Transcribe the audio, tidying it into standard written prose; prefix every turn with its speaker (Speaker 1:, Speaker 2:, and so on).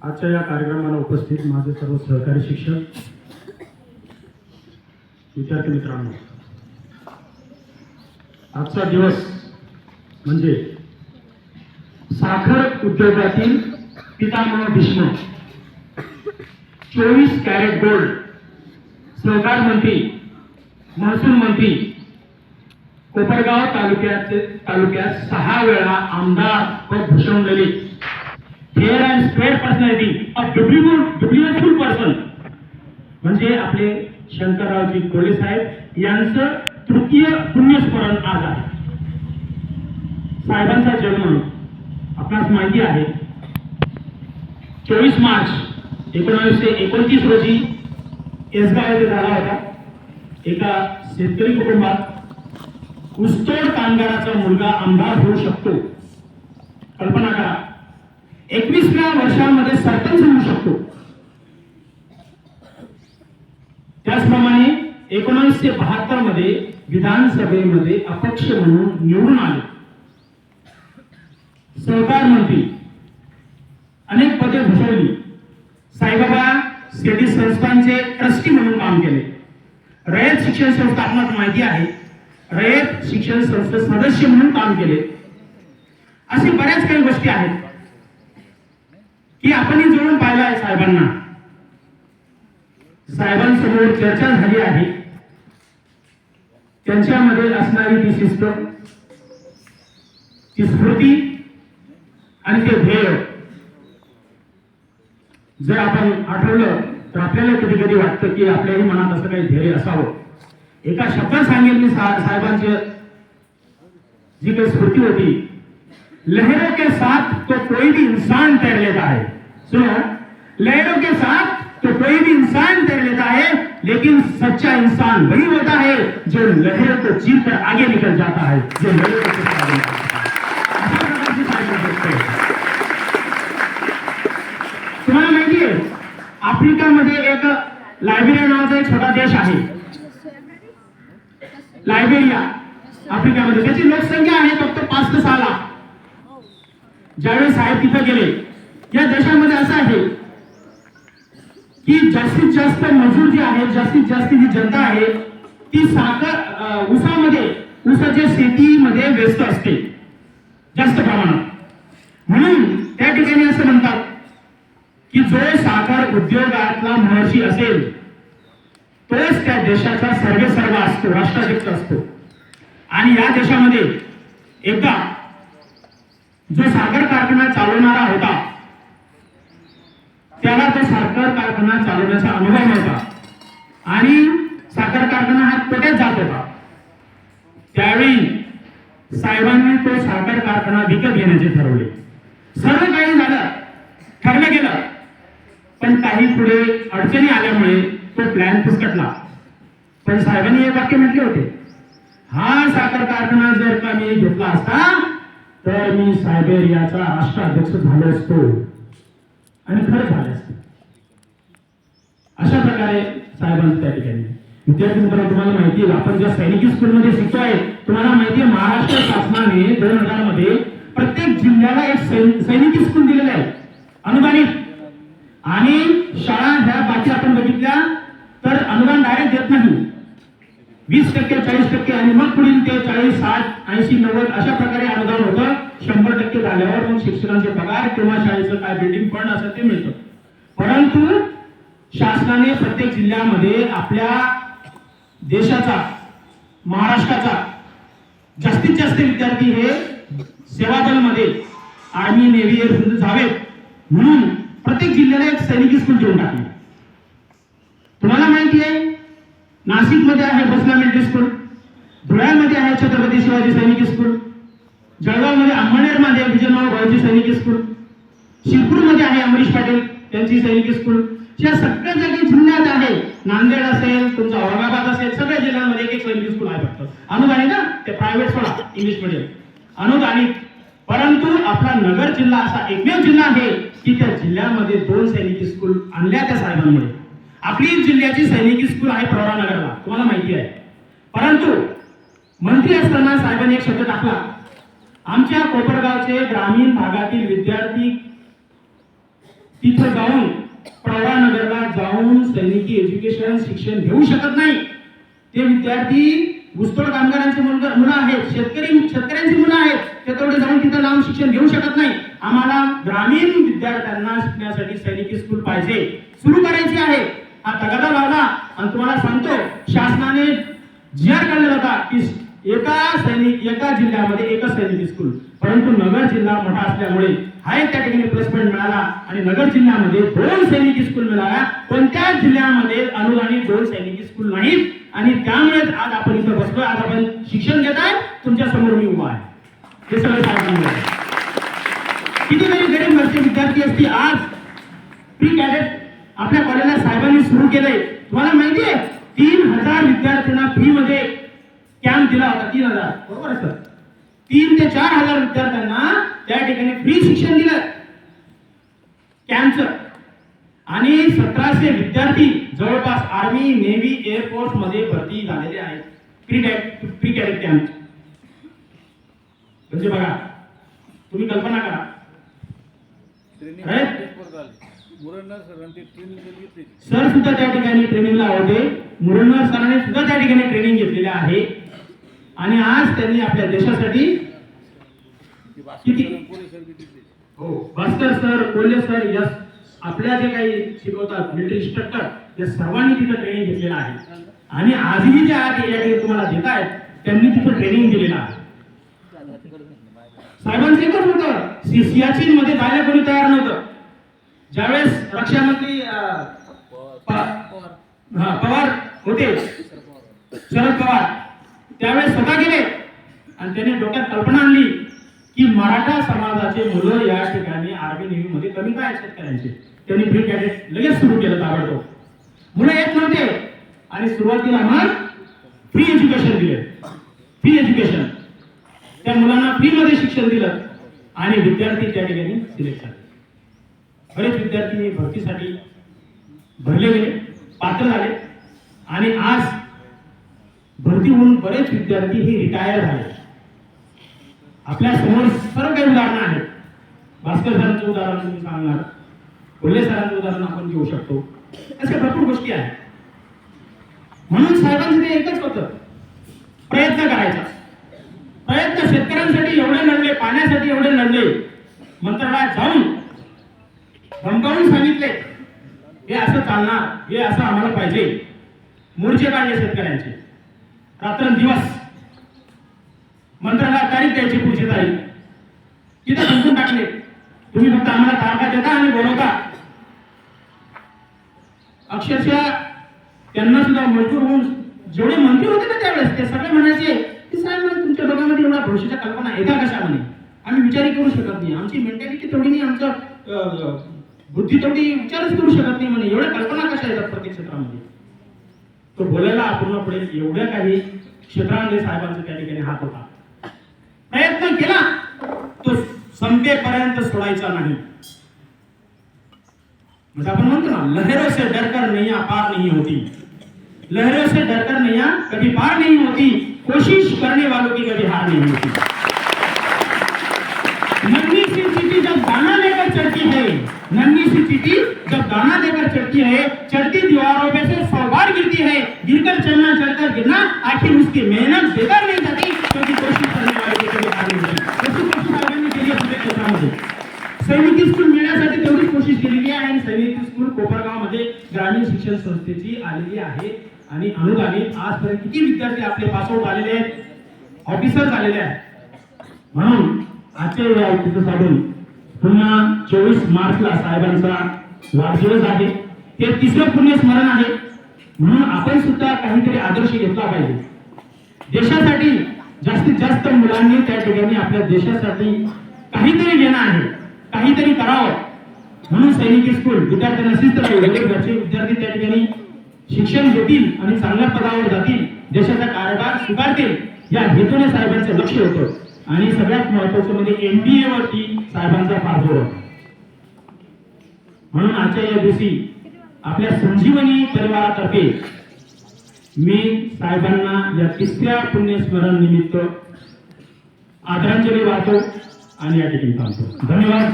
Speaker 1: आजच्या या कार्यक्रमाला उपस्थित माझे सर्व सहकारी शिक्षक, विद्यार्थी मित्रांनो, आजचा दिवस म्हणजे साखर उद्योगातील पितामह भीष्म, 24 कॅरेट गोल्ड, सहकार मंत्री, महसूल मंत्री, कोपरगाव तालुक्यात 6 वेळा आमदार पद भूषवलेले, fair and square personality, a beautiful person म्हणजे आपले शंकररावजी कोल्हे साहेब यांचं तृतीय पुण्यस्मरण आज आहे. साहेबांचा जन्म आपणास माहिती आहे 24 मार्च 1929 रोजी एसगाव येथे झाला होता. एका शेतकरी कुटुंबात ऊसतोड कामगाराचा मुलगा आमदार होऊ शकतो. कल्पना करा, 21व्या वर्षामध्ये सरपंच होऊ शकतो. त्याचप्रमाणे 1972 मध्ये विधानसभेमध्ये अपक्ष म्हणून निवडून आले. सहकार मंत्री, अनेक पदे भूषवली. साईबाबा शेती संस्थांचे ट्रस्टी म्हणून काम केले. रयत शिक्षण संस्था आपल्याला माहिती आहे, रयत शिक्षण संस्थे सदस्य म्हणून काम केले. असे बऱ्याच काही गोष्टी आहेत की आपण जोडून पाहिलं आहे. साहेबांसमोर चर्चा झाली आहे. त्यांच्यामध्ये असणारी ती शिस्त, ती स्फूर्ती आणि ते ध्येय जर आपण आठवलं तर आपल्याला कधी कधी वाटतं की आपल्याही मनात असं काही ध्येय असावं. एका शब्दात सांगेल मी साहेबांची जी काही स्फूर्ती होती, लहरों के साथ तो कोई भी इंसान तैर लेता है. सुनो, लहरों के साथ तो कोई भी इंसान तैर लेता है, लेकिन सच्चा इंसान वही होता है जो लहरों को चीर कर आगे निकल जाता है, जो लहरों को चीर कर आगे निकलता है. तुम्हाला माहिती आहे, आफ्रिकामध्ये एक लायबेरिया नावाचा एक छोटा देश आहे. लायबेरिया आफ्रिकामध्ये, त्याची लोकसंख्या आहे फक्त 5 ते 6 लाख. ज्यावेळेस साहेब तिथे गेले, या देशामध्ये असं आहे की जास्तीत जास्त मजूर जे आहेत, जास्तीत जास्त जी जनता आहे ती साखर ऊसाच्या शेतीमध्ये व्यस्त असते जास्त प्रमाणात. म्हणून त्या ठिकाणी असं म्हणतात की जो साखर उद्योगातला महर्षी असेल तोच त्या देशाचा सर्वेसर्वा असतो, राष्ट्राध्यक्ष असतो. आणि या देशामध्ये एकदा जो साखर कारखाना चालवणारा होता त्याला तो साखर कारखाना चालवण्याचा अनुभव नव्हता आणि साखर कारखाना हा तोट्यात जात होता. त्यावेळी साहेबांनी तो साखर कारखाना विकत घेण्याचे ठरवले. सर्व काही झालं, ठरलं गेलं, पण काही पुढे अडचणी आल्यामुळे तो प्लॅन फिसकटला. पण साहेबांनी एक वाक्य म्हटले होते, हा साखर कारखाना जर का मी घेतला असता तर मी सायबेरियाचा राष्ट्राध्यक्ष झालो असतो. आणि खरं झालं असतं. अशा प्रकारे साहेबांचं त्या ठिकाणी. विद्यार्थी मित्रांनो, तुम्हाला माहिती आहे आपण ज्या सैनिकी स्कूलमध्ये शिकतोय, तुम्हाला माहिती आहे महाराष्ट्र शासनाने 2000 मध्ये प्रत्येक जिल्ह्याला एक सैनिकी स्कूल दिलेलं आहे, अनुदानित. आणि शाळा ह्या बाकी आपण बघितल्या तर अनुदान डायरेक्ट देत नाही, 20%, 40%, आणि मग पुढील ते 40, 60, 80, 90 अशा प्रकारे अनुदान होतं. 100% झाल्यावर मग शिक्षकांचे पगार किंवा शाळेचं काय बिल्डिंग फंड असं ते मिळतं. परंतु शासनाने प्रत्येक जिल्ह्यामध्ये आपल्या देशाचा, महाराष्ट्राचा जास्तीत जास्त विद्यार्थी हे सेवा दलमध्ये, आर्मी, नेव्ही, एअरफोर्स जावेत म्हणून प्रत्येक जिल्ह्याला एक सैनिकी स्कूल देऊन टाकली. तुम्हाला माहिती आहे नाशिकमध्ये आहे बसला मिलिटरी स्कूल, धुळ्यामध्ये आहे छत्रपती शिवाजी सैनिकी स्कूल, जळगावमध्ये अंमळनेरमध्ये विजयराव भाऊजी सैनिकी स्कूल, शिरपूरमध्ये आहे अमरीश पाटील त्यांची सैनिकी स्कूल. या सगळ्या जागी जिल्ह्यात आहे. नांदेड असेल, तुमचा औरंगाबाद असेल, सगळ्या जिल्ह्यांमध्ये एक सैनिकी स्कूल आहे. फक्त अनुदानित ना, ते प्रायव्हेट सोडा, इंग्लिश मीडियम अनुदानित. परंतु आपला नगर जिल्हा असा एकमेव जिल्हा आहे की त्या जिल्ह्यामध्ये 2 सैनिकी स्कूल आणल्या त्या साहेबांमुळे. आपली जिल्ह्याची सैनिकी स्कूल आहे प्रवरानगरला, तुम्हाला माहिती आहे. परंतु मंत्री असताना साहेबांनी एक शब्द टाकला, आमच्या कोपरगावचे ग्रामीण भागातील विद्यार्थी तिथं जाऊन प्रवरानगरला जाऊन सैनिकी एज्युकेशन शिक्षण घेऊ शकत नाही. ते विद्यार्थी ऊसतोड कामगारांची मुलं आहेत, शेतकऱ्यांची मुलं आहेत, ते तेवढे जाऊन तिथं लांब शिक्षण घेऊ शकत नाही. आम्हाला ग्रामीण विद्यार्थ्यांना शिकण्यासाठी सैनिकी स्कूल पाहिजे, सुरू करायची आहे. हा तगादा लावला आणि तुम्हाला सांगतो शासनाने जी.आर. काढलेला होता की एका जिल्ह्यामध्ये एकच सैनिकी स्कूल, परंतु नगर जिल्हा मोठा असल्यामुळे हा एक त्या ठिकाणी प्लेसमेंट मिळाला आणि नगर जिल्ह्यामध्ये 2 सैनिकी स्कूल मिळाल्या. कोणत्याच जिल्ह्यामध्ये अनुदानित 2 सैनिकी स्कूल नाहीत आणि त्यामुळेच आज आपण इथं बसलोय. आज आपण शिक्षण घेताय, तुमच्या समोर मी उभा आहे. हे सगळं साहेबांनी कितीतरी गरीब घरचे विद्यार्थी असतील आज प्री कॅडेट आपल्या कॉलेजला साहेबांनी सुरू केलंय. तुम्हाला माहितीये 3000 विद्यार्थ्यांना फ्री मध्ये कॅम्प दिला होता. 3000 बरोबर आहे सर. 3 ते 4000 विद्यार्थ्यांना त्या ठिकाणी फ्री शिक्षण दिलं कॅम्पचं आणि 1700 विद्यार्थी जवळपास आर्मी, नेव्ही, एअरफोर्स मध्ये भरती झालेले आहेत प्री कॅडेट कॅम्प. म्हणजे बघा, तुम्ही कल्पना करा. सर सुद्धा त्या ठिकाणी ट्रेनिंगला होते, मुरंडकर सरांनी सुद्धा त्या ठिकाणी ट्रेनिंग घेतलेले आहे आणि आज त्यांनी आपल्या देशासाठी किती हो Bhaskar sir, Kolhe sir, yes आपल्या जे काही शिकवतात मिलिटरी इन्स्ट्रक्टर, या सर्वांनी तिथं ट्रेनिंग घेतलेलं आहे आणि आजही जे आहे तुम्हाला देत आहेत त्यांनी तिथं ट्रेनिंग दिलेलं आहे. साहेबांचं एकच होतं, सियाचीन मध्ये जायला कोणी तयार नव्हतं. ज्यावेळेस रक्षा मंत्री पवार होते, शरद पवार, त्यावेळेस स्वतः गेले आणि त्यांनी डोक्यात कल्पना आणली की मराठा समाजाचे मुलं या ठिकाणी आर्मी नेव्ही मध्ये कमी काय आहेत शेतकऱ्यांचे. त्यांनी फ्री कॅडेट लगेच सुरू केलं ताबडतोब. मुलं येत नव्हते आणि सुरुवातीला मग फ्री एज्युकेशन दिले. फ्री एज्युकेशन त्या मुलांना फ्री मध्ये शिक्षण दिलं आणि विद्यार्थी त्या ठिकाणी सिलेक्ट झाले. बरेच विद्यार्थी भरतीसाठी भरले गेले, पात्र झाले आणि आज भरती होऊन बरेच विद्यार्थी हे रिटायर झाले. आपल्या समोर सर्व काही उदाहरणं आहेत. भास्कर सरांचं उदाहरण तुम्ही सांगणार, कोल्हे सरांचं उदाहरण आपण घेऊ शकतो. अशा भरपूर गोष्टी आहेत. म्हणून साहेबांचं ते एकच होतं, प्रयत्न करायचा. प्रयत्न शेतकऱ्यांसाठी एवढे लढले, पाण्यासाठी एवढे लढले, मंत्रालयात जाऊन धमकावून सांगितले हे असं चालणार, हे असं आम्हाला पाहिजे. मोर्चे काढले शेतकऱ्यांचे, रात्रंदिवस मंत्रालयात तारीख द्यायची, पुढची तारीख तिथे संपून टाकले. तुम्ही फक्त आम्हाला तारखा देता आणि बोलवता. अक्षरशः त्यांना सुद्धा मजबूर होऊन जेवढे मंत्री होते ना त्यावेळेस ते सगळे म्हणायचे की साहेब म्हणे तुमच्या डोक्यामध्ये एवढा भविष्याच्या कल्पना येत्या कशा म्हणे, आम्ही विचारही करू शकत नाही, आमची मेंटॅलिटी तेवढी नाही, आमचं बुद्धी तेवढी विचारच करू शकत नाही म्हणे, एवढ्या कल्पना कशा येतात प्रत्येक क्षेत्रामध्ये. तो बोलायला अपूर्ण पडेल एवढ्या काही क्षेत्रांमध्ये साहेबांचा त्या ठिकाणी हात होता. प्रयत्न केला तो संपेपर्यंत सोडायचा नाही. म्हणजे आपण म्हणतो ना, लहरों से डरकर नैया पार नहीं होती, लहरों से डरकर नैया कभी पार नहीं होती, कोशिश करने वालों की कभी हार नहीं होती. नन्ही सी चींटी जब दाना लेकर चढ़ती है, नन्ही सी चींटी जब दाना लेकर चढ़ती है, चढ़ती दीवारों पे से 100 बार गिरती है, गिरकर चलना चढ़कर गिरना, आखिर उसकी मेहनत बेकार नहीं जाती क्योंकि कोशिश करने वाले की कभी हार नहीं होती. अशी कोशिश साहेबांनी केली आपल्या क्षेत्रामध्ये. सैनिकी स्कूल मिळण्यासाठी तेवढीच कोशिश केलेली आहे आणि सैनिकी स्कूल कोपरगाव मध्ये ग्रामीण शिक्षण संस्थेची आलेली आहे आणि अनुदानित आजपर्यंत किती विद्यार्थी आपले पासआउट आलेले आहेत, ऑफिसर झालेले आहेत. म्हणून आजच्या या औचित्य साधून पुन्हा 24 मार्चला साहेबांचा वाढदिवस आहे, ते 3रं पुण्यस्मरण आहे. म्हणून आपण सुद्धा काहीतरी आदर्श घेतला पाहिजे. देशासाठी जास्तीत जास्त मुलांनी त्या ठिकाणी आपल्या देशासाठी काहीतरी घेणं आहे, काहीतरी करावं. म्हणून सैनिकी स्कूल विद्यार्थ्यांना शिस्त लागेल, घरचे विद्यार्थी त्या ठिकाणी शिक्षण घेतील आणि चांगल्या पदावर जातील, देशाचा कारभार स्वीकारतील, या हेतूने साहेबांचं लक्ष होतं. आणि सगळ्यात महत्त्वाचं म्हणजे एनडीए वरती साहेबांचा फार जोर होता. म्हणून आजच्या या दिवशी आपल्या संजीवनी परिवारातर्फे मी साहेबांना या 3ऱ्या पुण्यस्मरण निमित्त आदरांजली वाहतो आणि या ठिकाणी थांबतो. धन्यवाद.